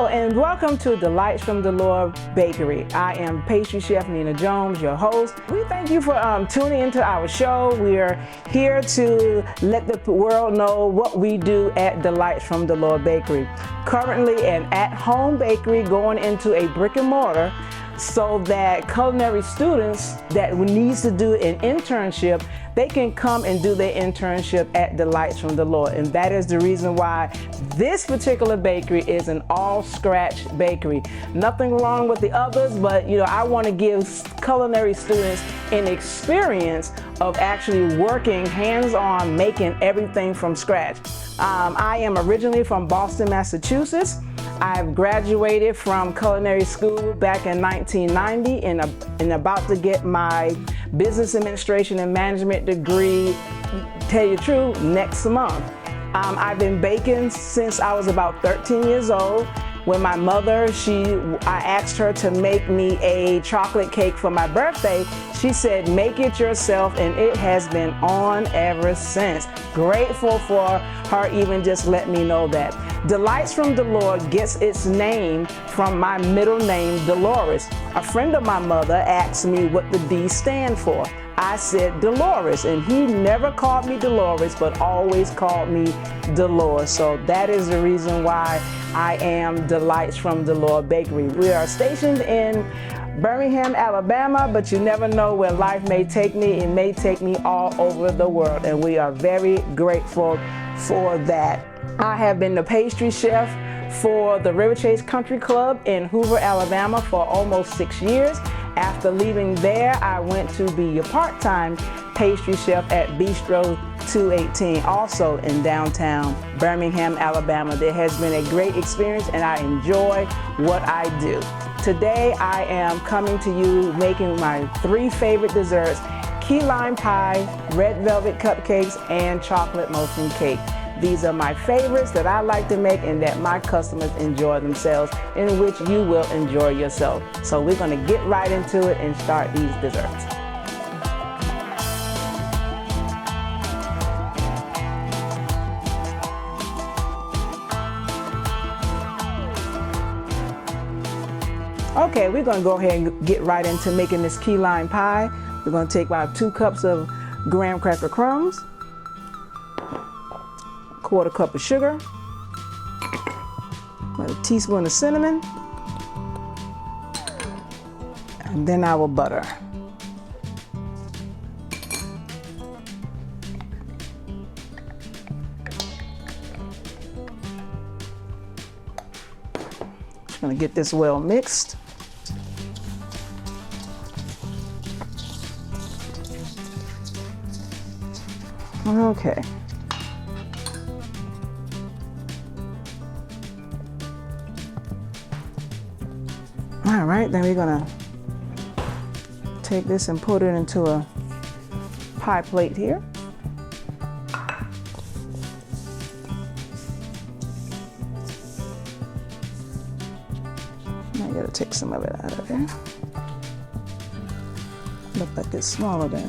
Hello and welcome to Delights from Delora Bakery. I am pastry chef Nina Jones, your host. We thank you for tuning into our show. We are here to let the world know what we do at Delights from Delora Bakery. Currently an at-home bakery going into a brick and mortar so that culinary students that needs to do an internship, they can come and do their internship at Delights from Delore. And that is the reason why this particular bakery is an all-scratch bakery. Nothing wrong with the others, but I want to give culinary students an experience of actually working hands-on, making everything from scratch. I am originally from Boston, Massachusetts. I've graduated from culinary school back in 1990 and about to get my business administration and management degree, tell you the truth, next month. I've been baking since I was about 13 years old. When my mother, I asked her to make me a chocolate cake for my birthday. She said, make it yourself, and it has been on ever since. Grateful for her even just let me know that. Delights from Delore gets its name from my middle name, Dolores. A friend of my mother asked me what the D stand for. I said Dolores, and he never called me Dolores, but always called me Delore. So that is the reason why I am Delights from Delore Bakery. We are stationed in Birmingham, Alabama, but you never know where life may take me. It may take me all over the world, and we are very grateful for that. I have been the pastry chef for the River Chase Country Club in Hoover, Alabama for almost 6 years. After leaving there, I went to be a part-time pastry chef at Bistro 218, also in downtown Birmingham, Alabama. It has been a great experience and I enjoy what I do. Today, I am coming to you making my 3 favorite desserts: key lime pie, red velvet cupcakes, and chocolate molten cake. These are my favorites that I like to make and that my customers enjoy themselves, in which you will enjoy yourself. So we're going to get right into it and start these desserts. Okay, we're going to go ahead and get right into making this key lime pie. We're going to take about 2 cups of graham cracker crumbs, 1/4 cup of sugar, about a teaspoon of cinnamon, and then our butter. Just going to get this well mixed. Okay. All right, then we're gonna take this and put it into a pie plate here. I gotta take some of it out of there. Look like it's smaller than.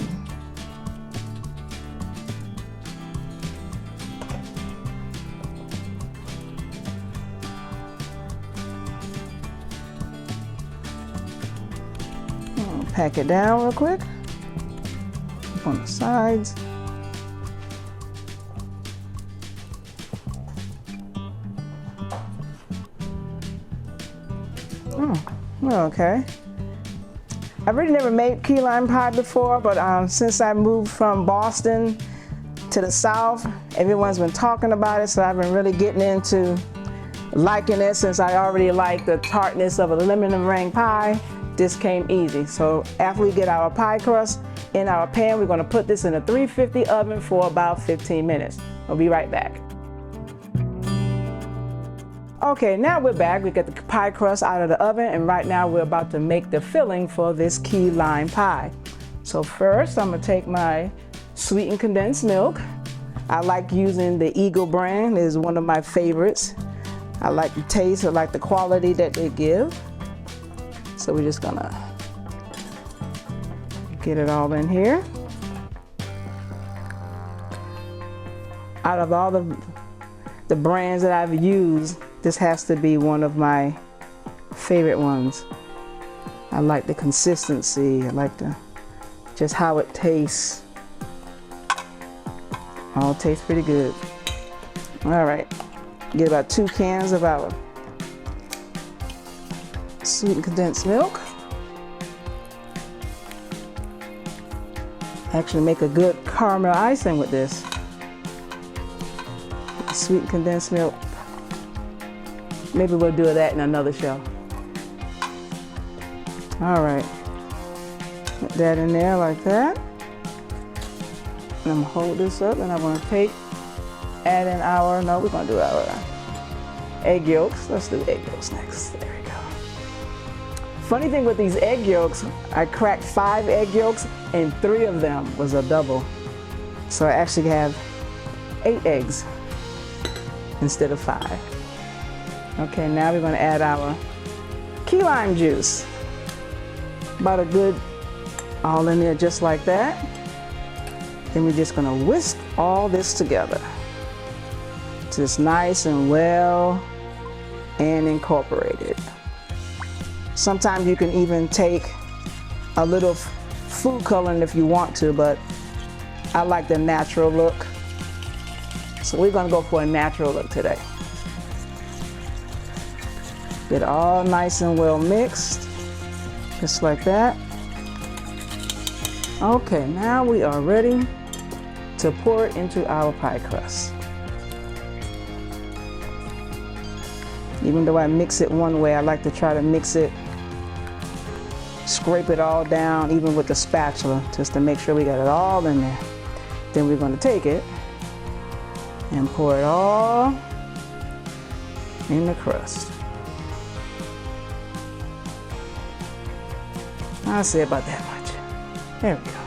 Pack it down real quick on the sides. Okay. I've really never made key lime pie before, but since I moved from Boston to the South, everyone's been talking about it, so I've been really getting into liking it since I already like the tartness of a lemon meringue pie. This came easy. So after we get our pie crust in our pan, we're going to put this in a 350 oven for about 15 minutes. We'll be right back. Okay, now we're back. We got the pie crust out of the oven, and right now we're about to make the filling for this key lime pie. So first, I'm going to take my sweetened condensed milk. I like using the Eagle brand. It is one of my favorites. I like the taste, I like the quality that they give. So we're just gonna get it all in here. Out of all the brands that I've used, This has to be one of my favorite ones. I like the consistency. I like just how it tastes. All tastes pretty good. All right, get about 2 cans of our sweetened condensed milk. Actually make a good caramel icing with this. Sweetened condensed milk. Maybe we'll do that in another show. All right, put that in there like that. And I'm gonna hold this up and I'm gonna add in our, no, we're gonna do our egg yolks. Let's do egg yolks next. There we go. Funny thing with these egg yolks, I cracked 5 egg yolks and 3 of them was a double. So I actually have 8 eggs instead of 5. Okay, now we're gonna add our key lime juice. About a good, all in there just like that. Then we're just gonna whisk all this together. Just nice and well and incorporated. Sometimes you can even take a little food coloring if you want to, but I like the natural look. So we're gonna go for a natural look today. Get it all nice and well mixed, just like that. Okay, now we are ready to pour it into our pie crust. Even though I mix it one way, I like to try to mix it, scrape it all down, even with the spatula, just to make sure we got it all in there. Then we're going to take it and pour it all in the crust. I'll say about that much. There we go.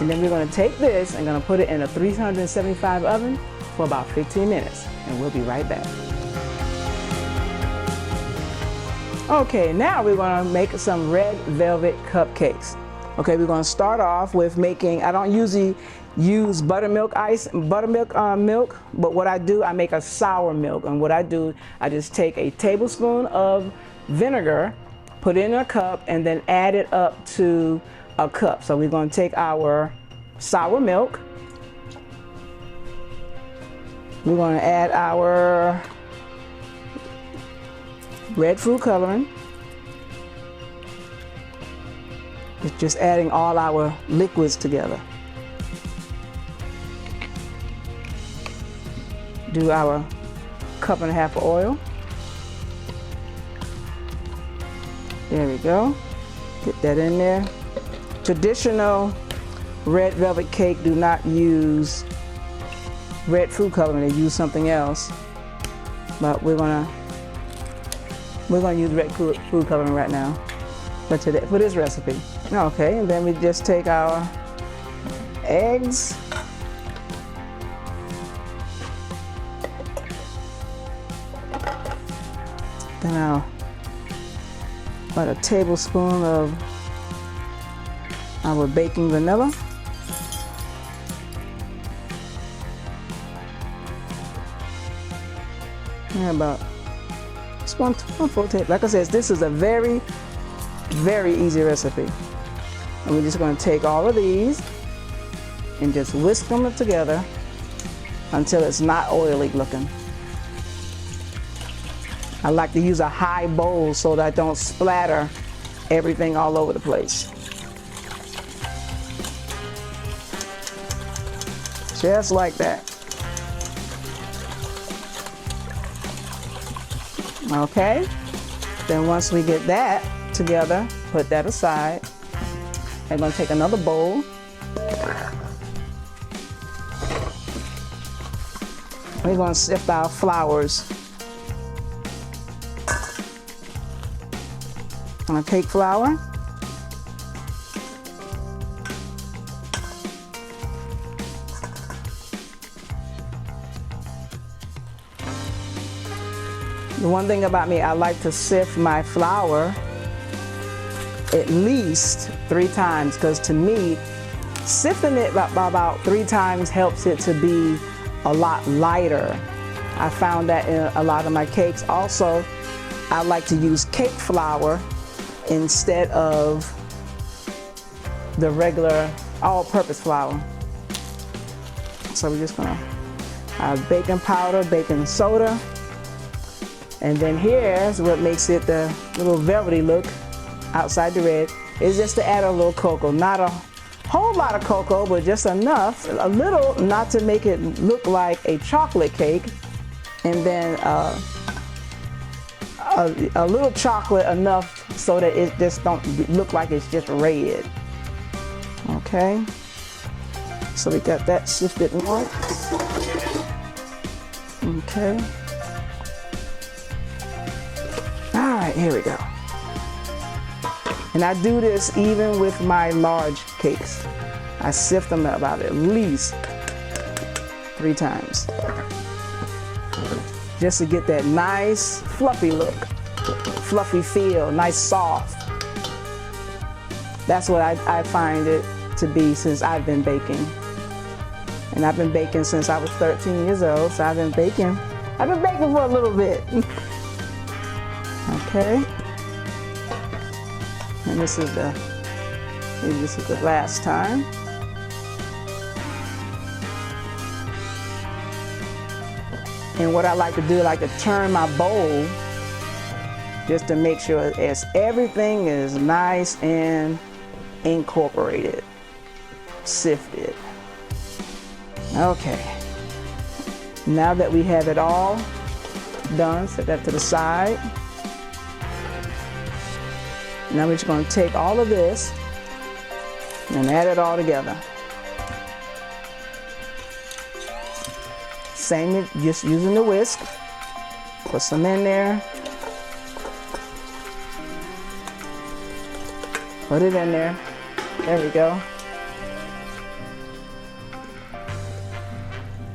And then we're going to take this and going to put it in a 375 oven for about 15 minutes. And we'll be right back. Okay, now we're going to make some red velvet cupcakes. Okay, we're going to start off with making, I don't usually use buttermilk milk, but what I do, I make a sour milk. And what I do, I just take a tablespoon of vinegar, put it in a cup, and then add it up to a cup. So we're going to take our sour milk. We're going to add our red food coloring. It's just adding all our liquids together. Do our 1.5 cups of oil. There we go. Get that in there. Traditional red velvet cake do not use red food coloring, they use something else. But we're gonna use red food coloring right now for today, for this recipe. Okay, and then we just take our eggs. Then about a tablespoon of our baking vanilla. And about just one full tablespoon. Like I said, this is a very, very easy recipe. And we're just going to take all of these and just whisk them together until it's not oily looking. I like to use a high bowl so that I don't splatter everything all over the place. Just like that. Okay, then once we get that together, put that aside. I'm going to take another bowl. We're going to sift our flours. I'm going to take flour. The one thing about me, I like to sift my flour at least 3 times, because to me, sifting it about 3 times helps it to be a lot lighter I found that in a lot of my cakes. Also, I like to use cake flour instead of the regular all-purpose flour. So we're just gonna have baking powder, baking soda, and then here's what makes it the little velvety look outside the red, is just to add a little cocoa. Not a whole lot of cocoa, but just enough, a little, not to make it look like a chocolate cake, and then a little chocolate enough so that it just don't look like it's just red. Okay, so we got that sifted white. Okay. All right, here we go. And I do this even with my large cakes. I sift them about at least 3 times. Just to get that nice fluffy look, fluffy feel, nice soft. That's what I find it to be since I've been baking. And I've been baking since I was 13 years old, so I've been baking for a little bit. Okay. And this is the last time. And what I like to do, I like to turn my bowl just to make sure everything is nice and incorporated, sifted. Okay. Now that we have it all done, set that to the side. Now we're just going to take all of this and add it all together. Same, just using the whisk. Put some in there. Put it in there. There we go.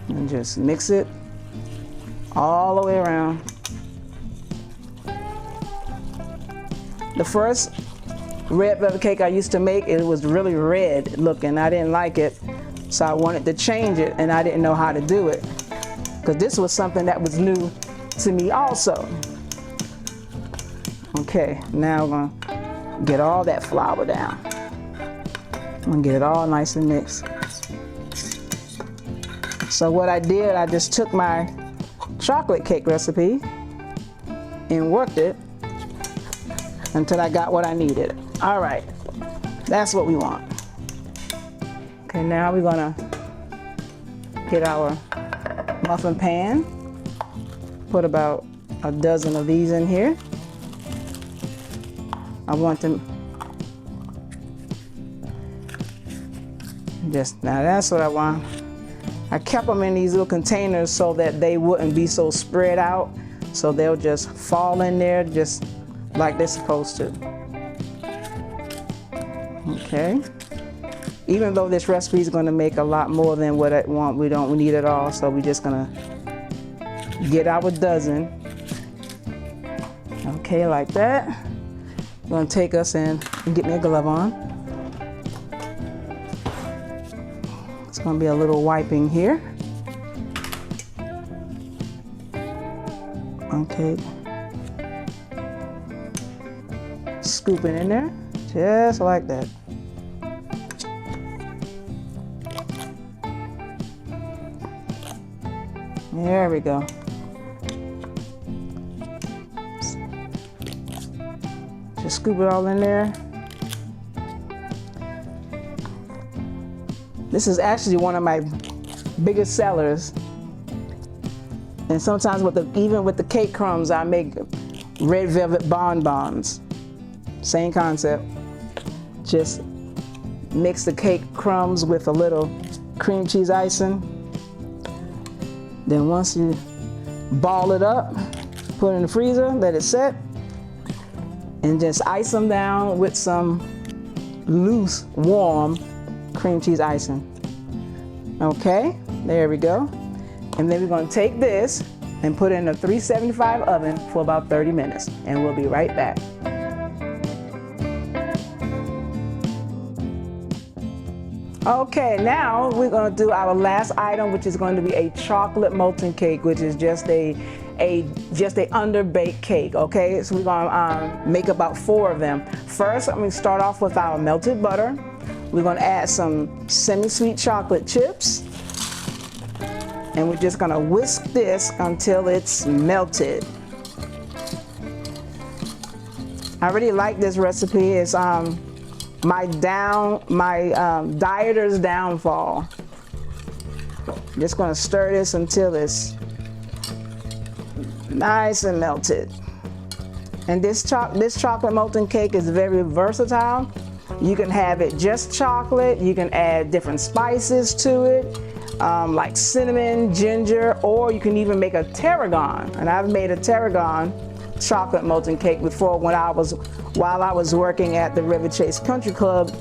And just mix it all the way around. The first red velvet cake I used to make, it was really red looking. I didn't like it, so I wanted to change it, and I didn't know how to do it, because this was something that was new to me also. Okay, now we're gonna get all that flour down. I'm gonna get it all nice and mixed. So what I did, I just took my chocolate cake recipe and worked it until I got what I needed. All right, that's what we want. Okay, now we're gonna get our muffin pan. Put about a dozen of these in here. I want them, now that's what I want. I kept them in these little containers so that they wouldn't be so spread out, so they'll just fall in there just like they're supposed to. Okay. Even though this recipe is going to make a lot more than what I want, we need it all, so we're just gonna get our dozen. Okay, like that. I'm gonna take us in and get me a glove on. It's gonna be a little wiping here. Okay. Scoop it in there, just like that. There we go. Just scoop it all in there. This is actually one of my biggest sellers. And sometimes even with the cake crumbs, I make red velvet bonbons. Same concept. Just mix the cake crumbs with a little cream cheese icing. Then once you ball it up, put it in the freezer, let it set, and just ice them down with some loose, warm cream cheese icing. Okay, there we go. And then we're gonna take this and put it in a 375 oven for about 30 minutes, and we'll be right back. Okay, now we're going to do our last item, which is going to be a chocolate molten cake, which is just a underbaked cake. Okay, so we're going to make about 4 of them. First, I'm going to start off with our melted butter. We're going to add some semi-sweet chocolate chips, and we're just going to whisk this until it's melted. I really like this recipe. It's my dieter's downfall. Just gonna stir this until it's nice and melted. And this chocolate molten cake is very versatile. You can have it just chocolate. You can add different spices to it, like cinnamon, ginger, or you can even make a tarragon. And I've made a tarragon chocolate molten cake before while I was working at the River Chase Country Club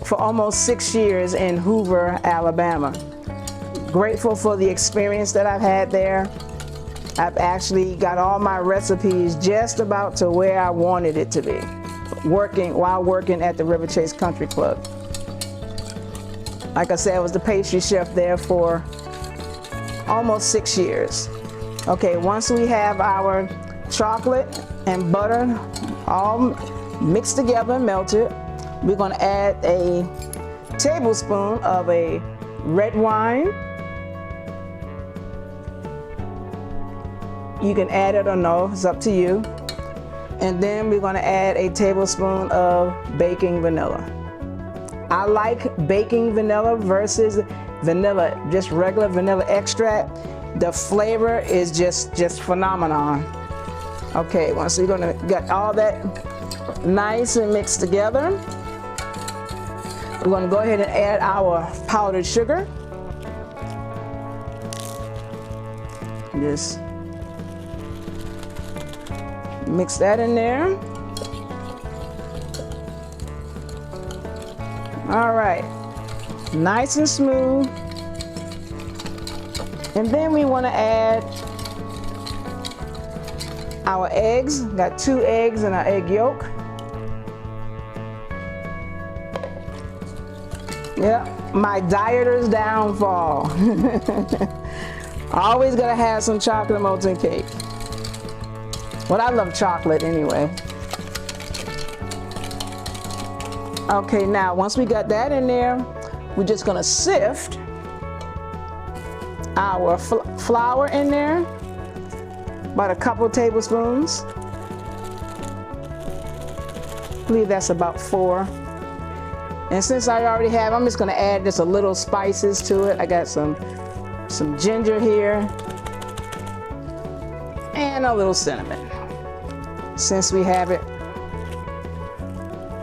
for almost 6 years in Hoover, Alabama. Grateful for the experience that I've had there. I've actually got all my recipes just about to where I wanted it to be, while working at the River Chase Country Club. Like I said, I was the pastry chef there for almost 6 years. Okay, once we have our chocolate and butter all mixed together, melted, we're going to add a tablespoon of a red wine. You can add it or no, it's up to you. And then we're going to add a tablespoon of baking vanilla. I like baking vanilla versus vanilla, just regular vanilla extract. The flavor is just phenomenal. Okay, once we're gonna get all that nice and mixed together, we're gonna go ahead and add our powdered sugar. Just mix that in there. All right, nice and smooth. And then we wanna add our eggs. Got 2 eggs and our egg yolk. Yep, my dieter's downfall. Always gotta have some chocolate molten cake. Well, I love chocolate anyway. Okay, now once we got that in there, we're just gonna sift our flour in there. About a couple tablespoons. I believe that's about 4. And since I already have, I'm just gonna add just a little spices to it. I got some ginger here and a little cinnamon. Since we have it,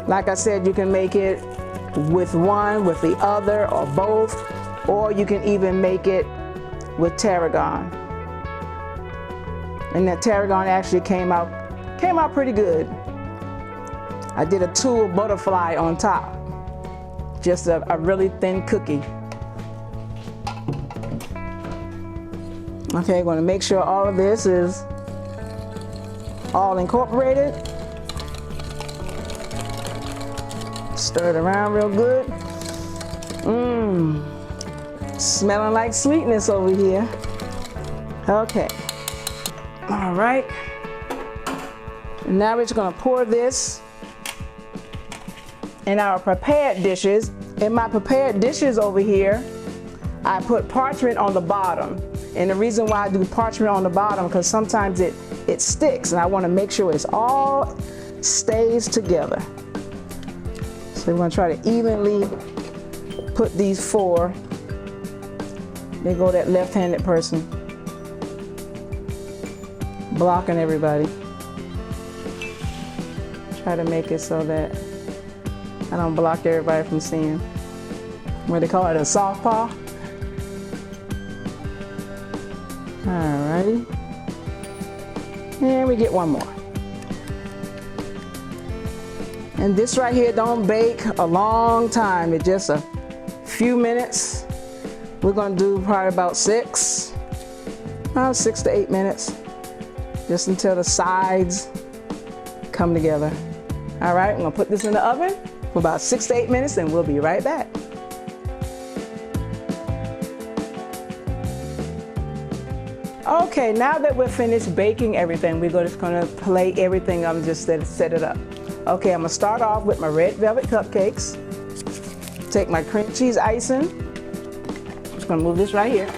like I said, you can make it with one, with the other, or both, or you can even make it with tarragon. And that tarragon actually came out pretty good. I did a tulle butterfly on top. Just a really thin cookie. Okay, I'm gonna make sure all of this is all incorporated. Stir it around real good. Smelling like sweetness over here. Okay. All right, now we're just gonna pour this in our prepared dishes. In my prepared dishes over here, I put parchment on the bottom. And the reason why I do parchment on the bottom, because sometimes it sticks, and I wanna make sure it's all stays together. So we're gonna try to evenly put these 4. There go that left-handed person. Blocking everybody. Try to make it so that I don't block everybody from seeing. What they call it, a soft paw. Alrighty. And we get one more. And this right here don't bake a long time. It's just a few minutes. We're gonna do probably about 6 to 8 minutes. Just until the sides come together. All right, I'm gonna put this in the oven for about 6 to 8 minutes and we'll be right back. Okay, now that we're finished baking everything, we're just gonna plate everything. I'm just set it up. Okay, I'm gonna start off with my red velvet cupcakes. Take my cream cheese icing. I'm just gonna move this right here.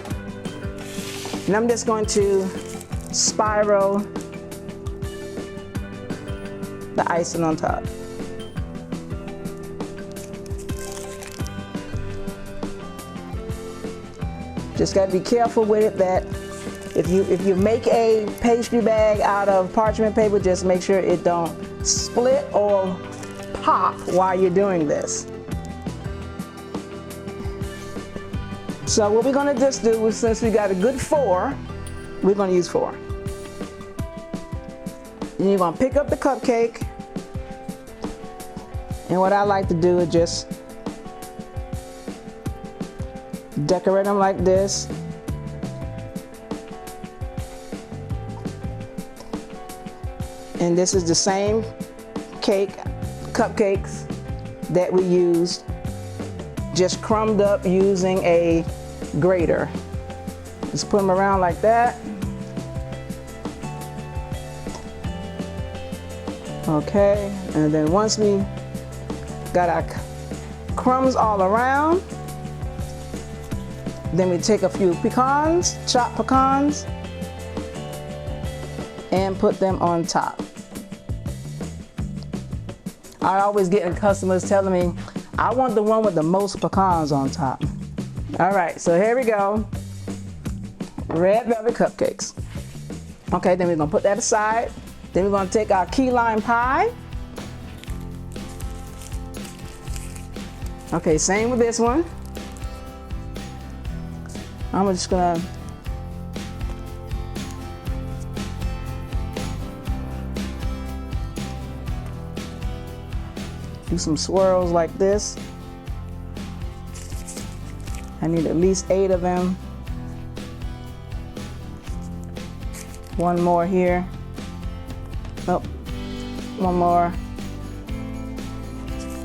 And I'm just going to spiral the icing on top. Just got to be careful with it that if you make a pastry bag out of parchment paper, just make sure it don't split or pop while you're doing this. So what we're going to just do is, since we got a good 4, we're going to use 4. And you're going to pick up the cupcake, and what I like to do is just decorate them like this. And this is the same cupcakes that we used, just crumbed up using a grater. Just put them around like that. Okay, and then once we got our crumbs all around, then we take a few pecans, chopped pecans, and put them on top. I always get customers telling me, I want the one with the most pecans on top. All right, so here we go. Red velvet cupcakes. Okay, then we're gonna put that aside. Then we're gonna take our key lime pie. Okay, same with this one. I'm just gonna do some swirls like this. I need at least 8 of them. One more here. Oh, one more.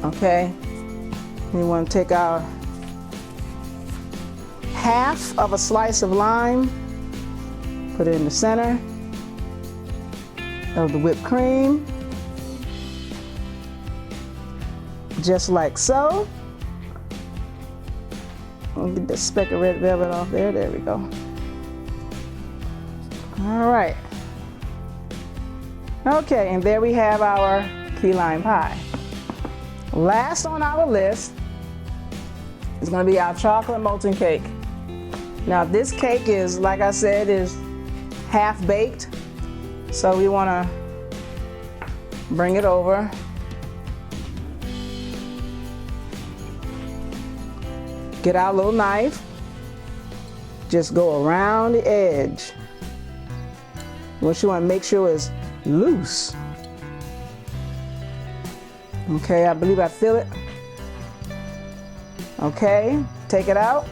Okay. We want to take our half of a slice of lime, put it in the center of the whipped cream, just like so. I'll get the speck of red velvet off there. There we go. All right. Okay, and there we have our key lime pie. Last on our list is going to be our chocolate molten cake. Now this cake is, like I said, is half baked. So we want to bring it over. Get our little knife. Just go around the edge. What you want to make sure is loose. Okay, I believe I feel it. Okay, take it out.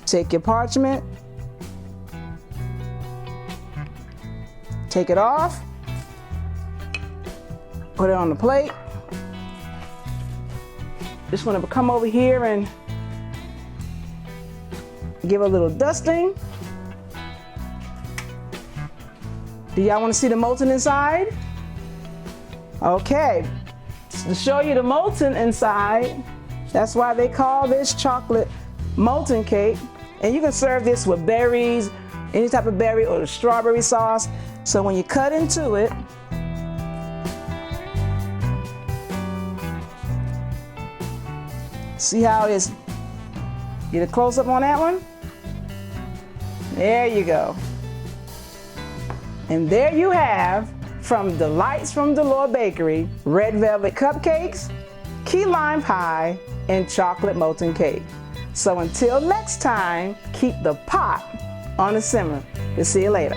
Take your parchment. Take it off. Put it on the plate. Just want to come over here and give a little dusting. Do y'all want to see the molten inside? Okay, to show you the molten inside, that's why they call this chocolate molten cake. And you can serve this with berries, any type of berry, or the strawberry sauce. So when you cut into it, see how it is? Get a close up on that one. There you go. And there you have, from Delights from Delora Bakery, red velvet cupcakes, key lime pie, and chocolate molten cake. So until next time, keep the pot on the simmer. We'll see you later.